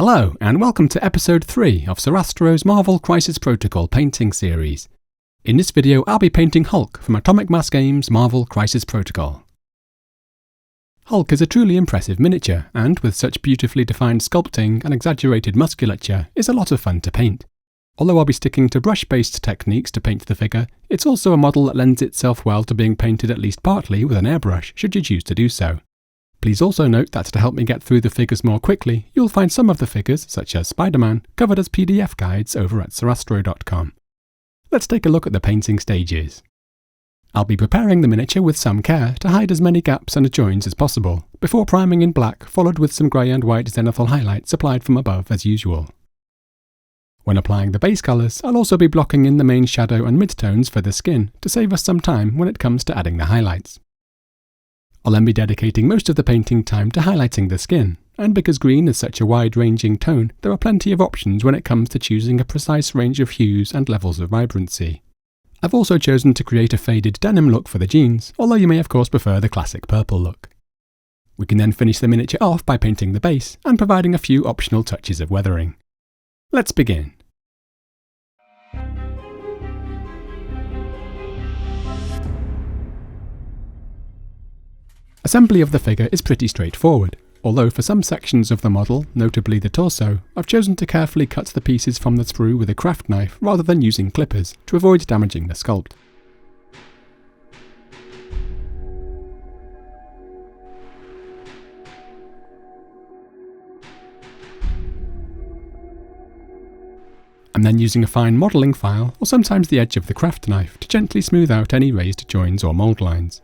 Hello, and welcome to Episode 3 of Sorastro's Marvel Crisis Protocol painting series. In this video, I'll be painting Hulk from Atomic Mass Games' Marvel Crisis Protocol. Hulk is a truly impressive miniature, and with such beautifully defined sculpting and exaggerated musculature, is a lot of fun to paint. Although I'll be sticking to brush-based techniques to paint the figure, it's also a model that lends itself well to being painted at least partly with an airbrush, should you choose to do so. Please also note that to help me get through the figures more quickly, you'll find some of the figures, such as Spider-Man, covered as PDF guides over at sorastro.com. Let's take a look at the painting stages. I'll be preparing the miniature with some care to hide as many gaps and joins as possible, before priming in black, followed with some grey and white zenithal highlights applied from above as usual. When applying the base colours, I'll also be blocking in the main shadow and midtones for the skin to save us some time when it comes to adding the highlights. I'll then be dedicating most of the painting time to highlighting the skin, and because green is such a wide-ranging tone, there are plenty of options when it comes to choosing a precise range of hues and levels of vibrancy. I've also chosen to create a faded denim look for the jeans, although you may of course prefer the classic purple look. We can then finish the miniature off by painting the base, and providing a few optional touches of weathering. Let's begin. Assembly of the figure is pretty straightforward, although for some sections of the model, notably the torso, I've chosen to carefully cut the pieces from the sprue with a craft knife rather than using clippers to avoid damaging the sculpt. I'm then using a fine modelling file, or sometimes the edge of the craft knife, to gently smooth out any raised joins or mould lines.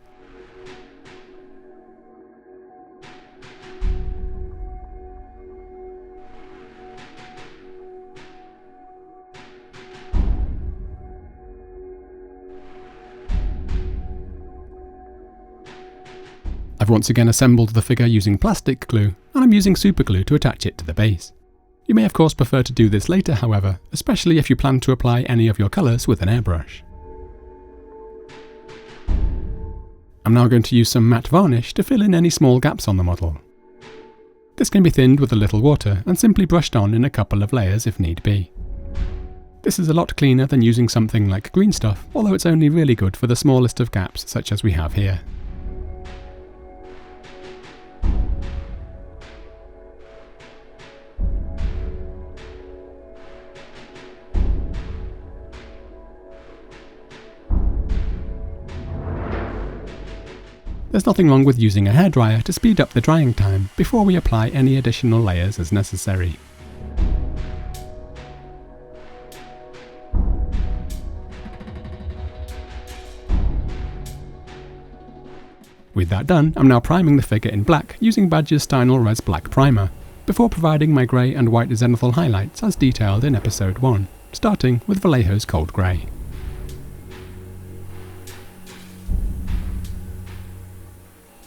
I've once again assembled the figure using plastic glue, and I'm using super glue to attach it to the base. You may of course prefer to do this later, however, especially if you plan to apply any of your colours with an airbrush. I'm now going to use some matte varnish to fill in any small gaps on the model. This can be thinned with a little water and simply brushed on in a couple of layers if need be. This is a lot cleaner than using something like green stuff, although it's only really good for the smallest of gaps such as we have here. There's nothing wrong with using a hairdryer to speed up the drying time before we apply any additional layers as necessary. With that done, I'm now priming the figure in black using Badger's Stynel Res Black Primer, before providing my grey and white zenithal highlights as detailed in Episode 1, starting with Vallejo's Cold Grey.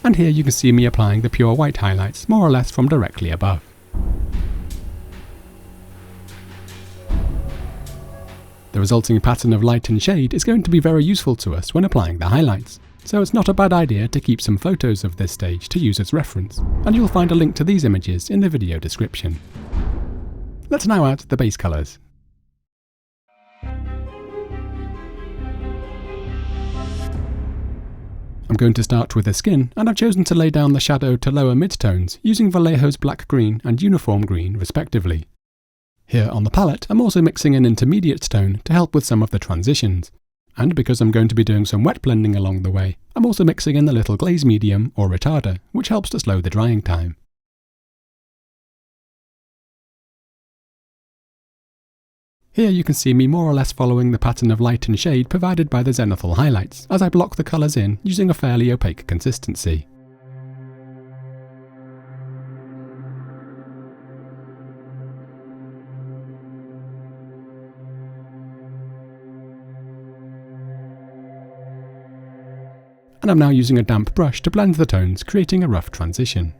And here you can see me applying the pure white highlights more or less from directly above. The resulting pattern of light and shade is going to be very useful to us when applying the highlights, so it's not a bad idea to keep some photos of this stage to use as reference, and you'll find a link to these images in the video description. Let's now add the base colours. I'm going to start with the skin, and I've chosen to lay down the shadow to lower midtones using Vallejo's Black Green and Uniform Green respectively. Here on the palette I'm also mixing an intermediate tone to help with some of the transitions, and because I'm going to be doing some wet blending along the way, I'm also mixing in the little glaze medium or retarder, which helps to slow the drying time. Here you can see me more or less following the pattern of light and shade provided by the zenithal highlights, as I block the colours in using a fairly opaque consistency. And I'm now using a damp brush to blend the tones, creating a rough transition.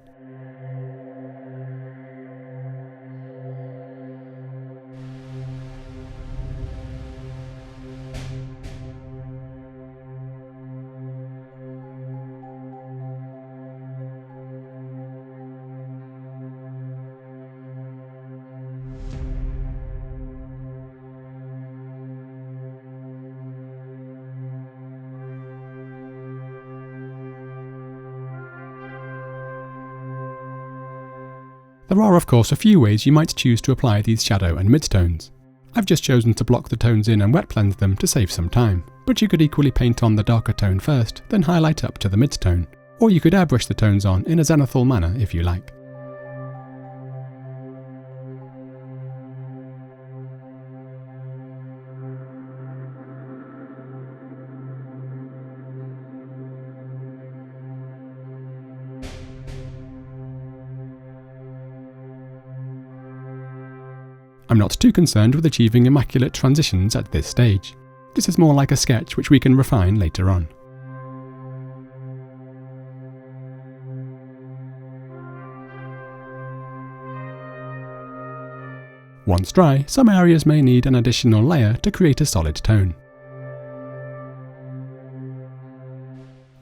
There are of course a few ways you might choose to apply these shadow and midtones. I've just chosen to block the tones in and wet blend them to save some time, but you could equally paint on the darker tone first, then highlight up to the midtone, or you could airbrush the tones on in a zenithal manner if you like. I'm not too concerned with achieving immaculate transitions at this stage. This is more like a sketch which we can refine later on. Once dry, some areas may need an additional layer to create a solid tone.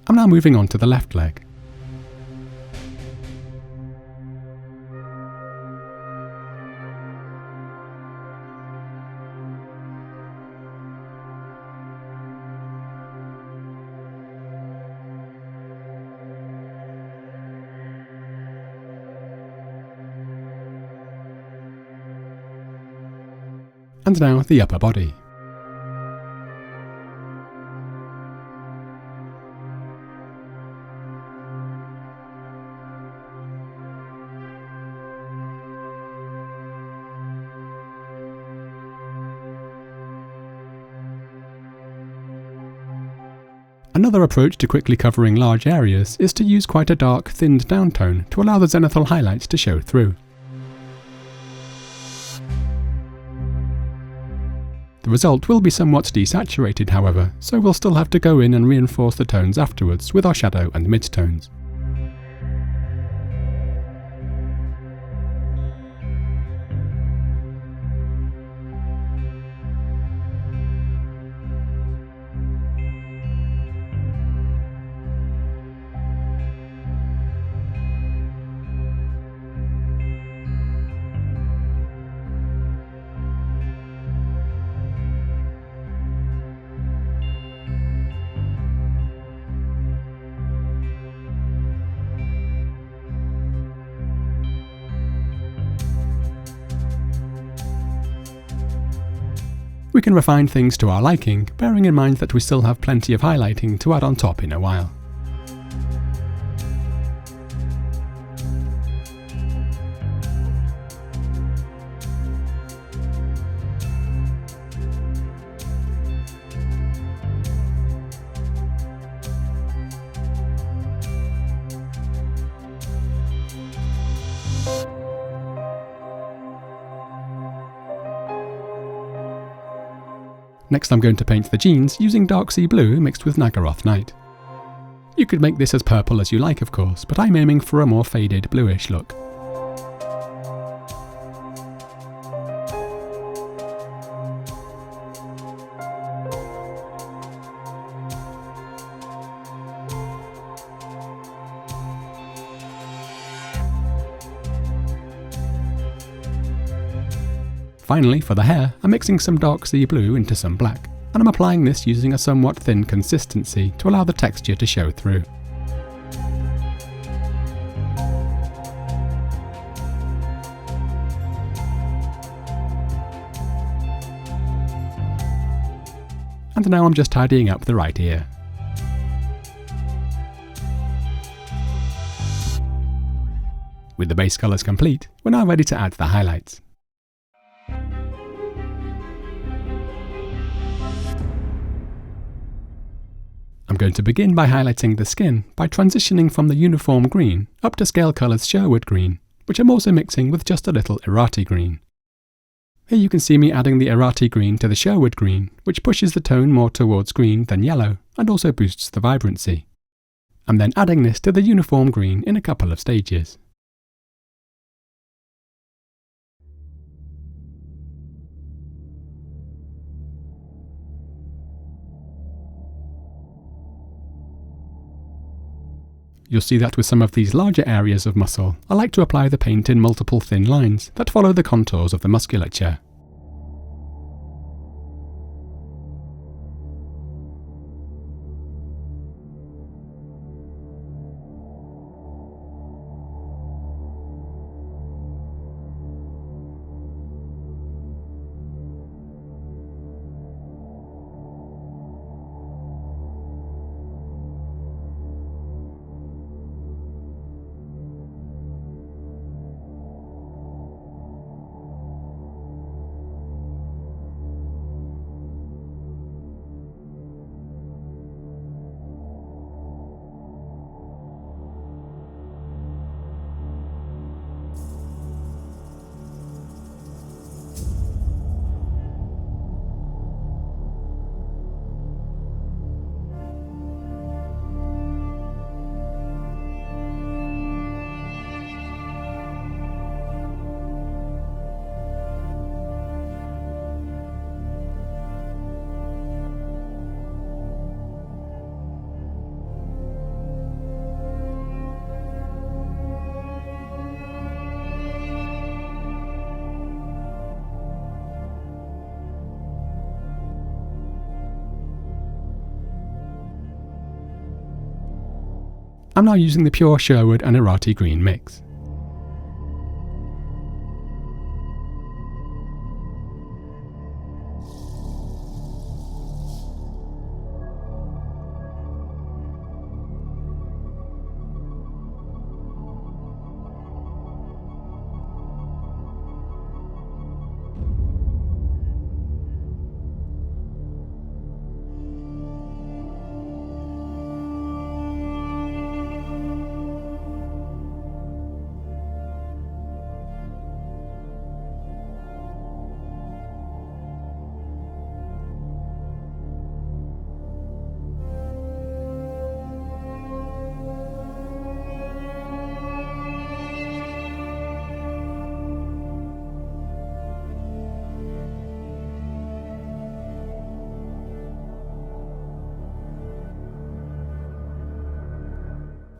I'm now moving on to the left leg. And now the upper body. Another approach to quickly covering large areas is to use quite a dark, thinned down tone to allow the zenithal highlights to show through. The result will be somewhat desaturated however, so we'll still have to go in and reinforce the tones afterwards with our shadow and midtones. We can refine things to our liking, bearing in mind that we still have plenty of highlighting to add on top in a while. Next I'm going to paint the jeans using dark sea blue mixed with Naggaroth Night. You could make this as purple as you like of course, but I'm aiming for a more faded bluish look. Finally, for the hair, I'm mixing some dark sea blue into some black, and I'm applying this using a somewhat thin consistency to allow the texture to show through. And now I'm just tidying up the right ear. With the base colours complete, we're now ready to add the highlights. I'm going to begin by highlighting the skin by transitioning from the uniform green up to Scalecolor's Sherwood Green, which I'm also mixing with just a little Irati Green. Here you can see me adding the Irati Green to the Sherwood Green, which pushes the tone more towards green than yellow and also boosts the vibrancy. I'm then adding this to the uniform green in a couple of stages. You'll see that with some of these larger areas of muscle, I like to apply the paint in multiple thin lines that follow the contours of the musculature. I'm now using the pure Sherwood and Irati Green mix.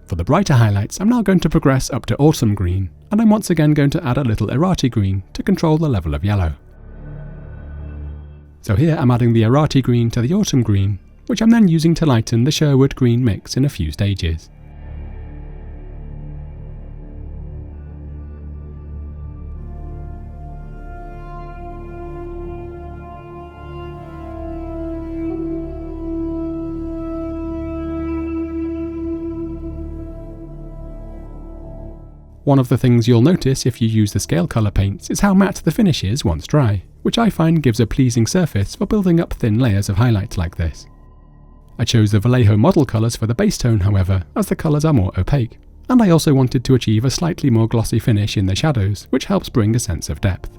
For the brighter highlights, I'm now going to progress up to Autumn Green, and I'm once again going to add a little Irati Green to control the level of yellow. So here I'm adding the Irati Green to the Autumn Green, which I'm then using to lighten the Sherwood Green mix in a few stages. One of the things you'll notice if you use the Scalecolor paints is how matte the finish is once dry, which I find gives a pleasing surface for building up thin layers of highlight like this. I chose the Vallejo Model colours for the base tone, however, as the colours are more opaque, and I also wanted to achieve a slightly more glossy finish in the shadows, which helps bring a sense of depth.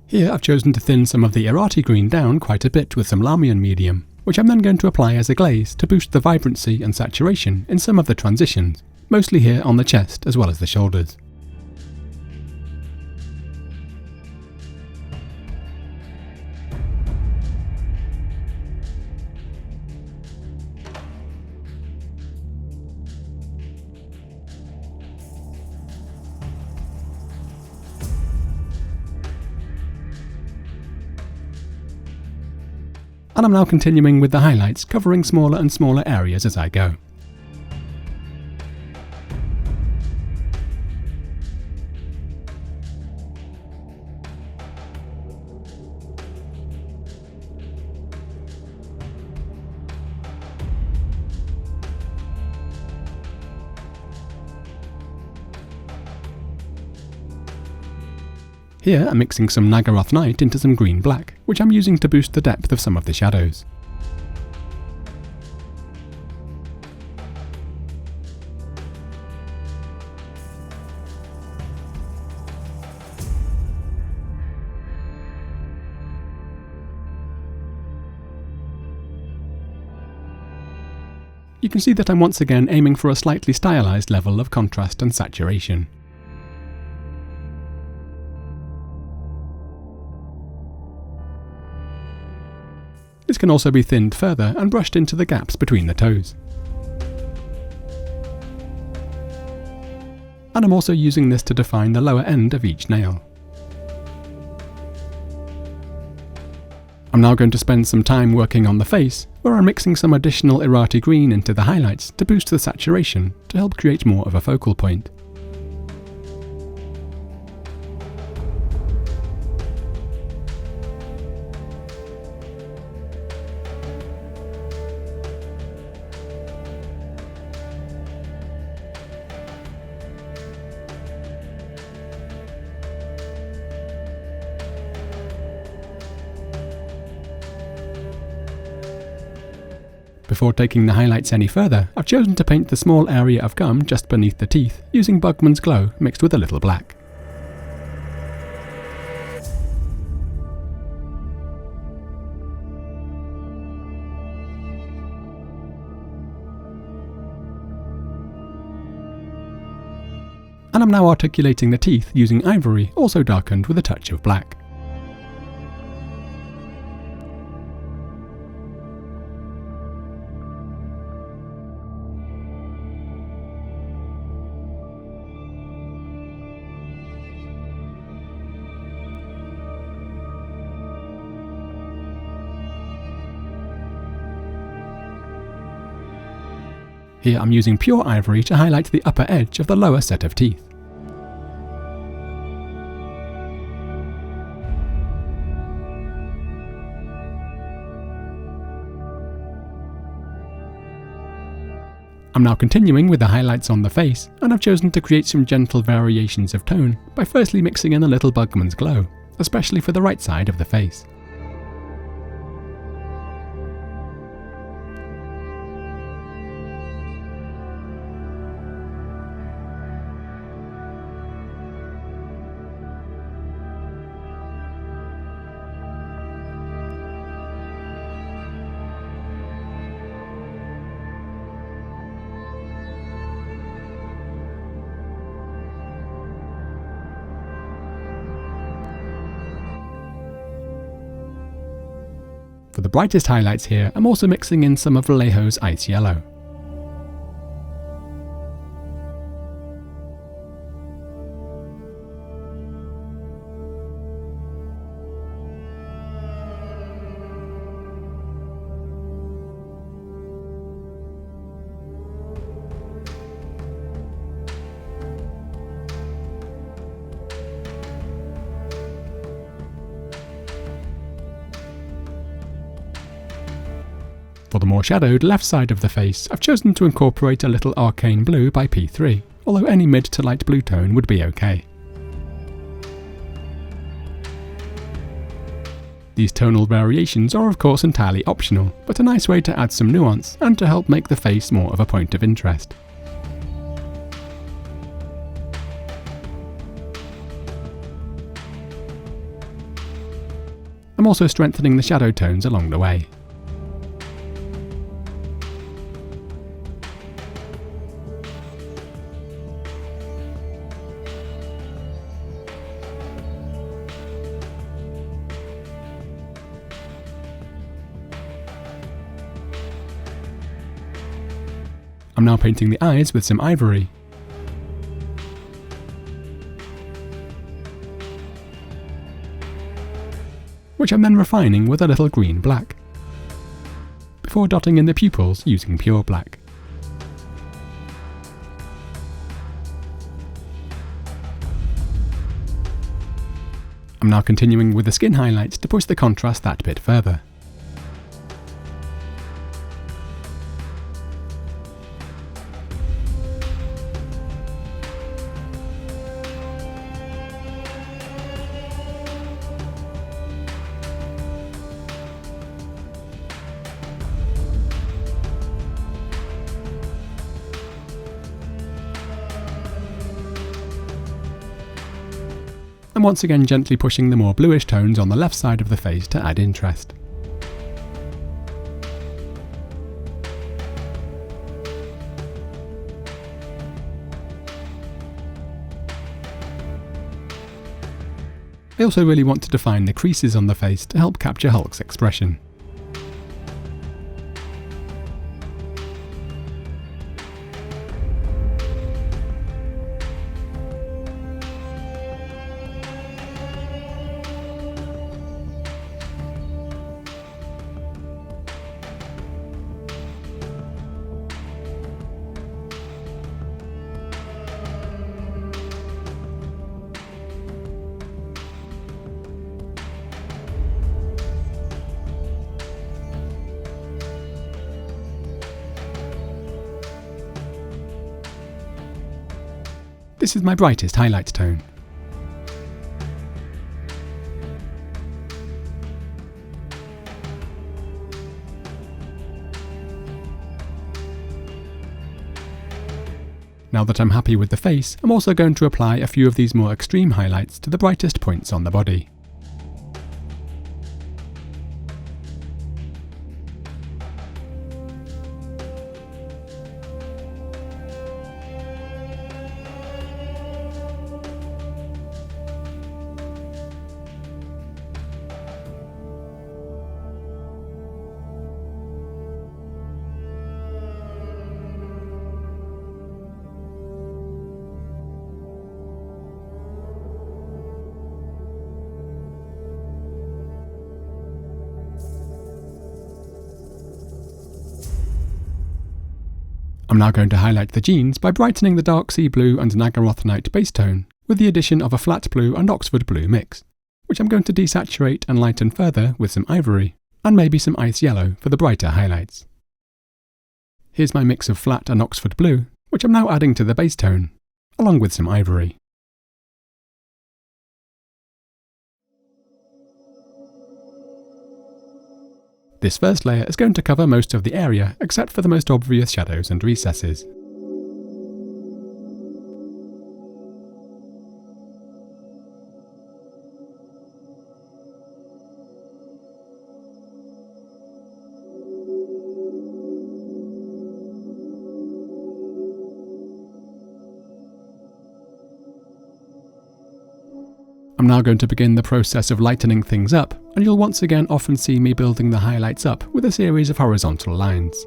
Here I've chosen to thin some of the Irati Green down quite a bit with some Larmian medium, which I'm then going to apply as a glaze to boost the vibrancy and saturation in some of the transitions, mostly here on the chest as well as the shoulders. And I'm now continuing with the highlights, covering smaller and smaller areas as I go. Here I'm mixing some Naggaroth Night into some green-black, which I'm using to boost the depth of some of the shadows. You can see that I'm once again aiming for a slightly stylized level of contrast and saturation. This can also be thinned further and brushed into the gaps between the toes. And I'm also using this to define the lower end of each nail. I'm now going to spend some time working on the face, where I'm mixing some additional Irati Green into the highlights to boost the saturation to help create more of a focal point. Before taking the highlights any further, I've chosen to paint the small area of gum just beneath the teeth using Bugman's Glow mixed with a little black. And I'm now articulating the teeth using Ivory, also darkened with a touch of black. Here I'm using pure ivory to highlight the upper edge of the lower set of teeth. I'm now continuing with the highlights on the face, and I've chosen to create some gentle variations of tone by firstly mixing in a little Bugman's Glow, especially for the right side of the face. For the brightest highlights here, I'm also mixing in some of Vallejo's Ice Yellow. For the more shadowed left side of the face, I've chosen to incorporate a little Arcane Blue by P3, although any mid to light blue tone would be okay. These tonal variations are of course entirely optional, but a nice way to add some nuance and to help make the face more of a point of interest. I'm also strengthening the shadow tones along the way. I'm now painting the eyes with some Ivory. Which I'm then refining with a little green black, before dotting in the pupils using pure black. I'm now continuing with the skin highlights to push the contrast that bit further. And once again gently pushing the more bluish tones on the left side of the face to add interest. I also really want to define the creases on the face to help capture Hulk's expression. This is my brightest highlight tone. Now that I'm happy with the face, I'm also going to apply a few of these more extreme highlights to the brightest points on the body. I'm now going to highlight the jeans by brightening the dark sea blue and Naggaroth Night base tone with the addition of a flat blue and Oxford blue mix, which I'm going to desaturate and lighten further with some Ivory, and maybe some ice yellow for the brighter highlights. Here's my mix of flat and Oxford blue, which I'm now adding to the base tone, along with some Ivory. This first layer is going to cover most of the area except for the most obvious shadows and recesses. I'm now going to begin the process of lightening things up, and you'll once again often see me building the highlights up with a series of horizontal lines.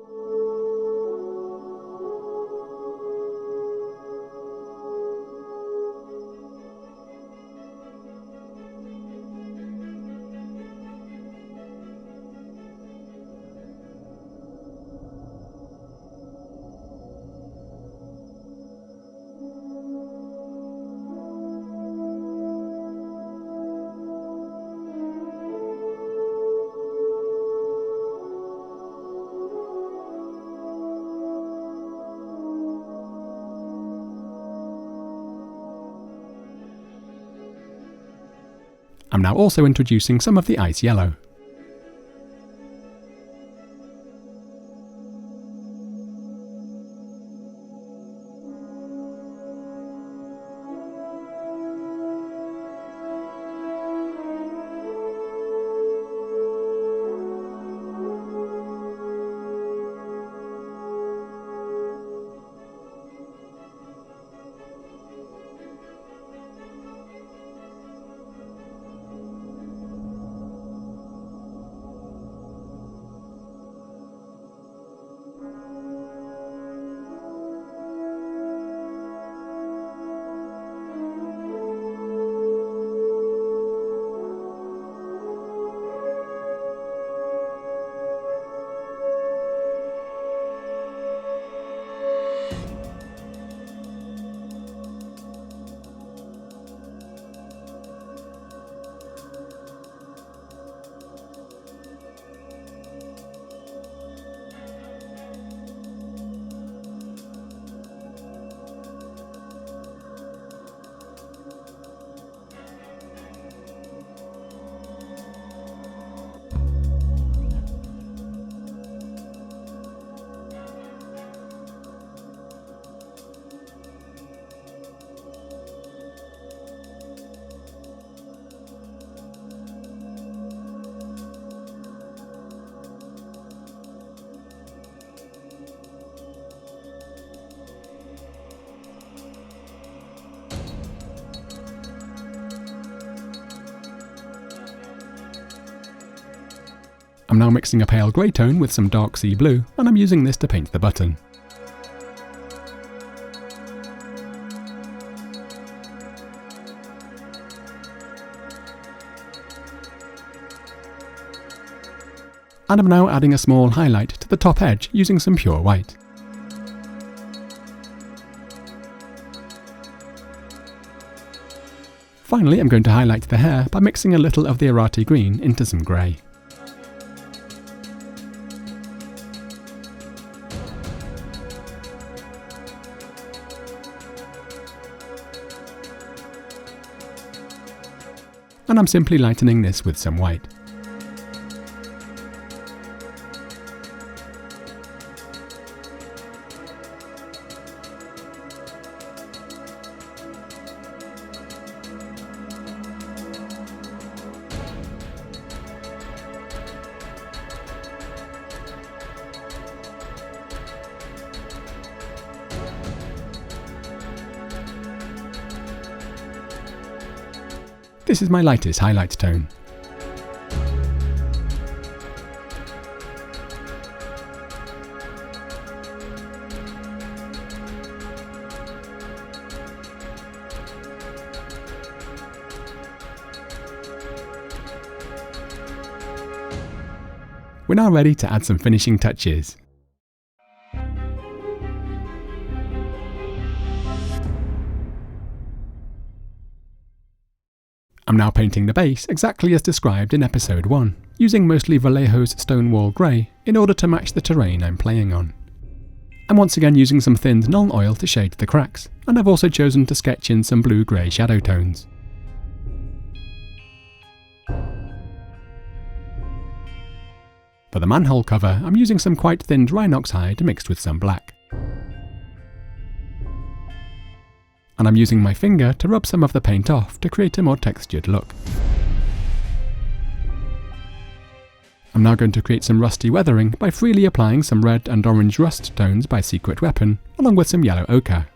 I'm now also introducing some of the ice yellow. I'm now mixing a pale grey tone with some dark sea blue, and I'm using this to paint the button. And I'm now adding a small highlight to the top edge using some pure white. Finally, I'm going to highlight the hair by mixing a little of the Irati Green into some grey. And I'm simply lightening this with some white. This is my lightest highlight tone. We're now ready to add some finishing touches. I'm now painting the base exactly as described in episode 1, using mostly Vallejo's Stonewall Grey in order to match the terrain I'm playing on. I'm once again using some thinned null oil to shade the cracks, and I've also chosen to sketch in some blue-grey shadow tones. For the manhole cover, I'm using some quite thinned Rhinox Hide mixed with some black. And I'm using my finger to rub some of the paint off to create a more textured look. I'm now going to create some rusty weathering by freely applying some red and orange rust tones by Secret Weapon, along with some yellow ochre.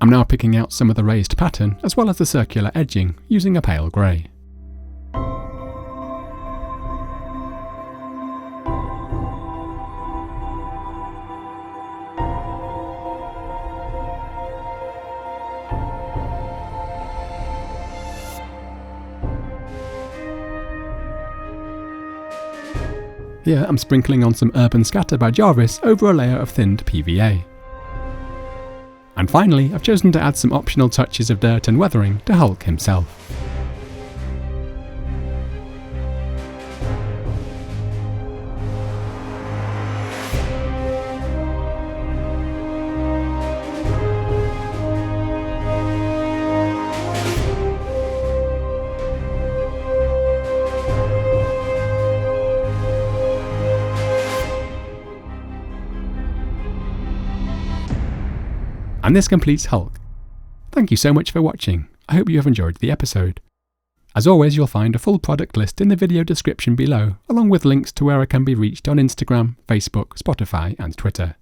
I'm now picking out some of the raised pattern as well as the circular edging using a pale grey. Here I'm sprinkling on some Urban Scatter by Jarvis over a layer of thinned PVA. And finally, I've chosen to add some optional touches of dirt and weathering to Hulk himself. And this completes Hulk. Thank you so much for watching. I hope you have enjoyed the episode. As always, you'll find a full product list in the video description below, along with links to where I can be reached on Instagram, Facebook, Spotify and Twitter.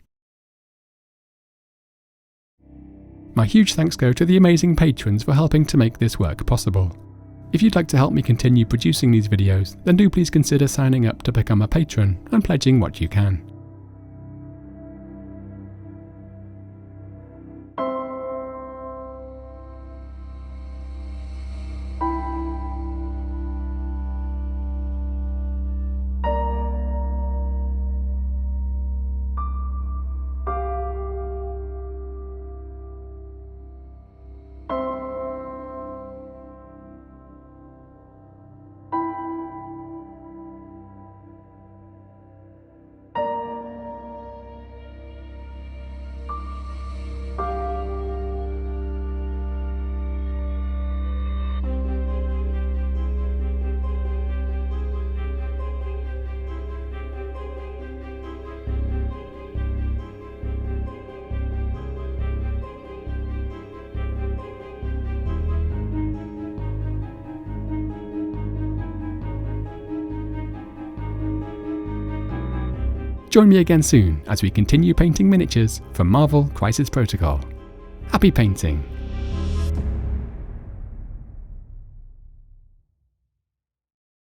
My huge thanks go to the amazing patrons for helping to make this work possible. If you'd like to help me continue producing these videos, then do please consider signing up to become a patron and pledging what you can. Join me again soon as we continue painting miniatures for Marvel Crisis Protocol. Happy painting!